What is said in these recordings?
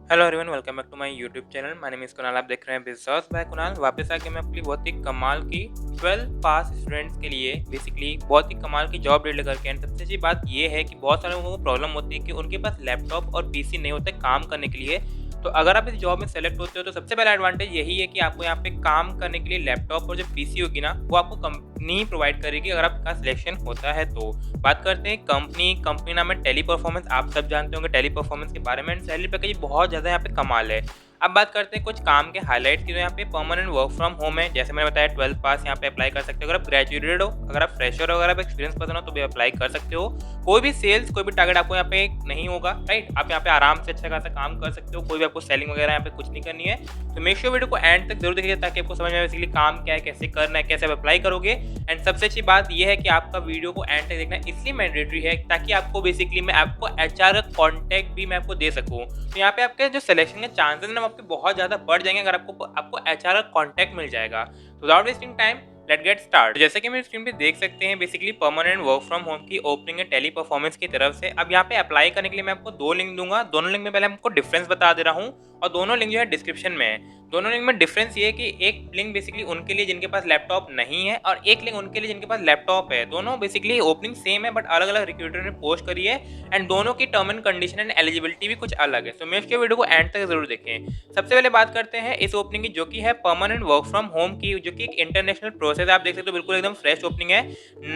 Hello everyone, welcome back to my YouTube channel. My name is Kunal. आप देख रहे हैं बिजनेस बाय कुणाल। वापस आके मैं आपके लिए बहुत ही कमाल की 12 पास स्टूडेंट्स के लिए बेसिकली बहुत ही कमाल की जॉब डील करके। एंड सबसे अच्छी बात ये है कि बहुत सारे लोगों को प्रॉब्लम होती है कि उनके पास लैपटॉप और पीसी नहीं होते काम करने के लिए। तो अगर आप इस जॉब में सेलेक्ट होते हो तो सबसे पहला एडवांटेज यही है कि आपको यहाँ पे काम करने के लिए लैपटॉप और जो पीसी होगी ना, वो आपको कंपनी प्रोवाइड करेगी अगर आपका सिलेक्शन होता है तो। बात करते हैं कंपनी नाम है टेली परफॉर्मेंस। आप सब जानते होंगे टेली परफॉर्मेंस के बारे में। एंड सैलरी पैकेज बहुत ज़्यादा यहाँ पे कमाल है। अब बात करते हैं कुछ काम के हाईलाइट की। तो यहाँ पे परमानेंट वर्क फ्रॉम होम है, जैसे मैंने बताया 12 पास यहाँ पे अप्लाई कर सकते हो। अगर आप ग्रेजुएटेड हो, अगर आप फ्रेशर हो, अगर आप एक्सपीरियंस पर्सन हो तो भी अप्लाई कर सकते हो। कोई भी सेल्स, कोई भी टारगेट आपको यहाँ पे नहीं होगा, राइट। आप यहाँ पे आराम से अच्छा खासा काम कर सकते हो। कोई भी आपको सेलिंग वगैरह यहाँ पे कुछ नहीं करनी है। तो मेक श्योर वीडियो को एंड तक जरूर देखिए ताकि आपको समझ में बेसिकली काम क्या है, कैसे करना है, कैसे आप अप्लाई करोगे। एंड सबसे अच्छी बात यह है कि आपका वीडियो को एंड तक देखना इसलिए मैंडेटरी है ताकि आपको बेसिकली मैं आपको एचआर का कॉन्टैक्ट भी मैं आपको दे सकूँ। तो यहाँ पे आपके जो सिलेक्शन के चांसेस ना आपके बहुत ज़्यादा बढ़ जाएंगे अगर आपको एचआर का कॉन्टैक्ट मिल जाएगा। तो without wasting time let get start. जैसे कि मेरे स्क्रीन पे देख सकते हैं, basically permanent work from home की ओपनिंग है टेली परफॉर्मेंस की तरफ से। अब यहाँ पे अप्लाई करने के लिए मैं आपको दो लिंक दूंगा। दोनों लिंक में पहले आपको डिफरेंस बता दे रहा हूँ और दोनों लिंक जो है डिस्क्रिप्शन में है। दोनों लिंक में डिफरेंस ये है कि एक लिंक बेसिकली उनके लिए जिनके पास लैपटॉप नहीं है और एक लिंक उनके लिए जिनके पास लैपटॉप है। दोनों बेसिकली ओपनिंग सेम है बट अलग अलग रिक्रूटर ने पोस्ट करी है। एंड दोनों की term and condition and eligibility भी कुछ अलग है। तो मैं इसके वीडियो को एंड तक जरूर देखें। सबसे पहले बात करते हैं इस ओपनिंग की, जो कि है परमानेंट वर्क फ्रॉम होम की, जो कि एक इंटरनेशनल प्रोसेस। आप देख सकते हो बिल्कुल एकदम फ्रेश ओपनिंग है।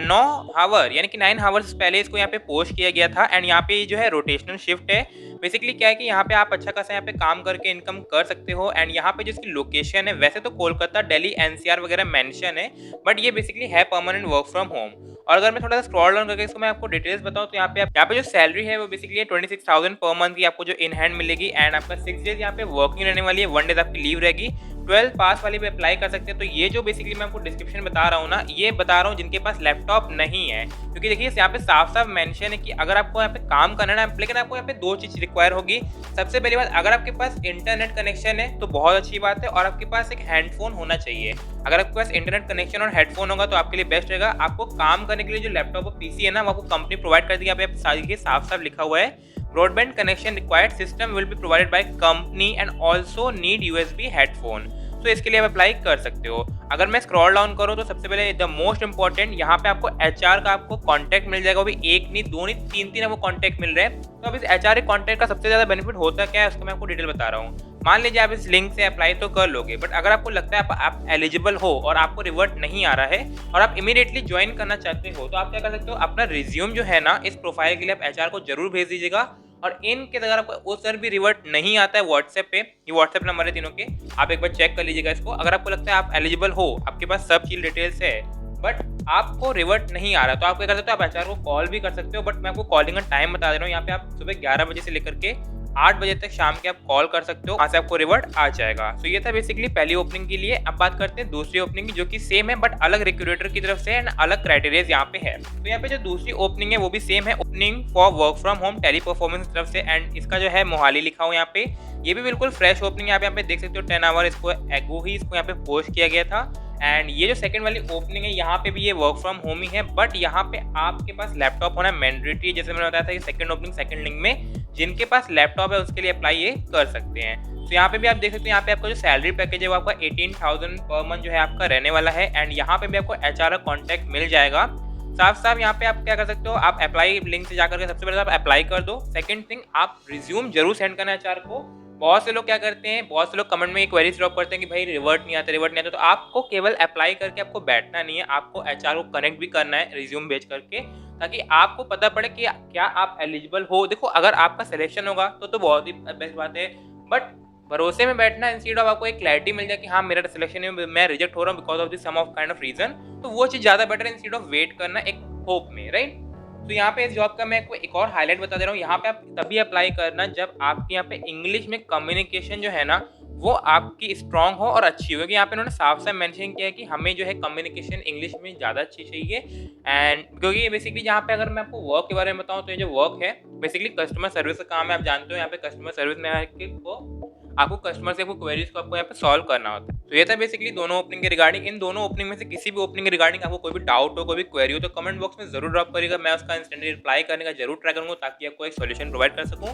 9 आवर यानी कि 9 आवर्स पहले इसको यहाँ पे पोस्ट किया गया था। एंड यहाँ पे जो है रोटेशनल शिफ्ट है। बेसिकली क्या है कि यहाँ पे आप अच्छा खासा यहाँ पे काम करके इनकम कर सकते हो। एंड यहाँ पे जिसकी लोकेशन है, वैसे तो कोलकाता, दिल्ली, एनसीआर वगैरह मेंशन है, बट ये बेसिकली है परमानेंट वर्क फ्रॉम होम। और अगर मैं थोड़ा सा स्क्रॉल डाउन करके इसको मैं आपको डिटेल्स बताऊं तो यहाँ पे जो सैलरी है वो बेसिकली 26,000 पर मंथ की आपको जो इन हैंड मिलेगी। एंड आपका 6 डेज यहाँ पे वर्किंग रहने वाली है, 1 डेज आपकी लीव रहेगी। 12 पास वाले पे अप्लाई कर सकते हैं। तो ये जो बेसिकली मैं आपको डिस्क्रिप्शन बता रहा हूँ ना, ये बता रहा हूँ जिनके पास लैपटॉप नहीं है, क्योंकि देखिए यहाँ पे साफ साफ मेंशन है कि अगर आपको यहाँ पे काम करना है ना, लेकिन आपको यहाँ पे दो चीज रिक्वायर होगी। सबसे पहली बात, अगर आपके पास इंटरनेट कनेक्शन है तो बहुत अच्छी बात है, और आपके पास एक हैंडफोन होना चाहिए। अगर आपके पास इंटरनेट कनेक्शन और हेडफोन होगा तो आपके लिए बेस्ट रहेगा। आपको काम करने के लिए जो लैपटॉप और पीसी है ना, वो आपको कंपनी प्रोवाइड कर देगी। यहाँ पे साफ साफ लिखा हुआ है, broadband connection required, system will be provided by company and also need USB headphone. तो इसके लिए आप अप्लाई कर सकते हो। अगर मैं स्क्रॉल डाउन करूँ तो सबसे पहले द मोस्ट इंपॉर्टेंट, यहाँ पे आपको एचआर का आपको कांटेक्ट मिल जाएगा। वो भी एक नहीं, दो नहीं, तीन तीन आपको कांटेक्ट मिल रहे हैं। तो अब इस एचआर कांटेक्ट का सबसे ज्यादा बेनिफिट होता क्या है उसको मैं आपको डिटेल बता रहा हूँ। मान लीजिए आप इस लिंक से अप्लाई तो कर लोगे, बट अगर आपको लगता है आप एलिजिबल हो और आपको रिवर्ट नहीं आ रहा है और आप इमीडिएटली ज्वाइन करना चाहते हो, तो आप क्या कर सकते हो, अपना रिज्यूम जो है ना, इस प्रोफाइल के लिए आप एचआर को जरूर भेज दीजिएगा। और इनके अगर आपको उस सर भी रिवर्ट नहीं आता है व्हाट्सएप पे, ये व्हाट्सएप नंबर है तीनों के, आप एक बार चेक कर लीजिएगा इसको। अगर आपको लगता है आप एलिजिबल हो, आपके पास सब चीज डिटेल्स है, बट आपको रिवर्ट नहीं आ रहा, तो आप क्या कर सकते हो, आप एचआर को कॉल भी कर सकते हो। बट मैं आपको कॉलिंग का टाइम बता दे रहा हूँ। यहाँ पे आप सुबह 11 बजे से लेकर के 8 बजे तक शाम के आप कॉल कर सकते हो, वहां से आपको रिवर्ट आ जाएगा। तो ये था बेसिकली पहली ओपनिंग के लिए। अब बात करते हैं दूसरी ओपनिंग की, जो कि सेम है बट अलग रिक्रूटर की तरफ से एंड अलग क्राइटेरिया यहाँ पे है। तो यहाँ पे जो दूसरी ओपनिंग है वो भी सेम है, opening for work from home Teleperformance की तरफ से। एंड इसका जो है मोहाली लिखा हुआ यहाँ पे, ये भी बिल्कुल फ्रेश ओपनिंग है। आप यहाँ पे देख सकते हो 10 आवर इसको एगो ही इसको यहाँ पे पोस्ट किया गया था। एंड ये जो सेकंड वाली ओपनिंग है, यहाँ पे भी ये वर्क फ्रॉम होम ही है, बट यहाँ पे आपके पास लैपटॉप होना मैंडेटरी। जैसे मैंने बताया था कि सेकंड ओपनिंग सेकंड लिंक में जिनके पास लैपटॉप है उसके लिए अप्लाई ये कर सकते हैं। तो यहाँ पे भी आप देख सकते हैं, यहाँ पे आपका जो सैलरी पैकेज है वो आपका 18,000 पर मंथ जो है आपका रहने वाला है। एंड यहाँ पे भी आपको एचआर कॉन्टैक्ट मिल जाएगा। साफ साफ यहाँ पे आप क्या कर सकते हो, आप अप्लाई लिंक से जाकर के सबसे पहले आप अप्लाई कर दो। सेकंड थिंग, आप रिज्यूम जरूर सेंड करना है एचआर को। बहुत से लोग क्या करते हैं, बहुत से लोग कमेंट में क्वेरी ड्रॉप करते हैं कि भाई रिवर्ट नहीं आता। तो आपको केवल अप्लाई करके आपको बैठना नहीं है, आपको एचआर को कनेक्ट भी करना है रिज्यूम भेज करके, ताकि आपको पता पड़े कि क्या आप एलिजिबल हो। देखो, अगर आपका सिलेक्शन होगा तो बहुत ही बेस्ट बात है, बट भरोसे में बैठना इंस्टेड ऑफ आपको एक क्लैरिटी मिल जाए कि हाँ मेरा सिलेक्शन है, मैं रिजेक्ट हो रहा हूँ because of this some of kind of reason, तो वो चीज़ ज़्यादा बेटर है इंस्टेड ऑफ वेट करना एक होप में, राइट। तो यहाँ पे इस जॉब का मैं आपको एक और हाईलाइट बता दे रहा हूँ। यहाँ पे आप तभी अप्लाई करना जब आपके यहाँ पे इंग्लिश में कम्युनिकेशन जो है ना, वो आपकी स्ट्रांग हो और अच्छी हो। क्योंकि यहाँ पे उन्होंने साफ साफ मेंशन किया है कि हमें जो है कम्युनिकेशन इंग्लिश में ज़्यादा अच्छी चाहिए। एंड क्योंकि ये बेसिकली जहाँ पे अगर मैं आपको वर्क के बारे में बताऊँ तो ये जो वर्क है बेसिकली कस्टमर सर्विस का काम है। आप जानते हो यहाँ पे कस्टमर सर्विस में आपको कस्टमर से आपको क्वेरीज को आपको यहाँ पे सॉल्व करना होता है। तो ये था बेसिकली दोनों ओपनिंग के रिगार्डिंग। इन दोनों ओपनिंग में से किसी भी ओपनिंग के रिगार्डिंग आपको कोई भी डाउट हो, कोई भी क्वेरी हो, तो कमेंट बॉक्स में जरूर ड्रॉप करिएगा। मैं उसका इंस्टेंटली रिप्लाई करने का जरूर ट्राई करूँगा ताकि आपको एक सोल्यूशन प्रोवाइड कर सकूँ।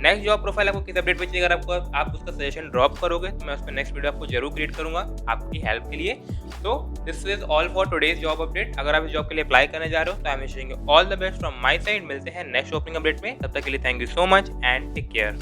नेक्स्ट जॉब प्रोफाइल आपको किस अपडेट पे चाहिए, अगर आपको आप उसका सजेशन ड्रॉप करोगे तो मैं उस पर नेक्स्ट वीडियो आपको जरूर क्रिएट करूंगा आपकी हेल्प के लिए। तो this is all for today's job update. अगर आप इस जॉब के लिए अप्लाई करने जा रहे हो तो I am wishing you all the best from my side. मिलते हैं नेक्स्ट ओपनिंग अपडेट में, तब तक के लिए thank you so much and take care.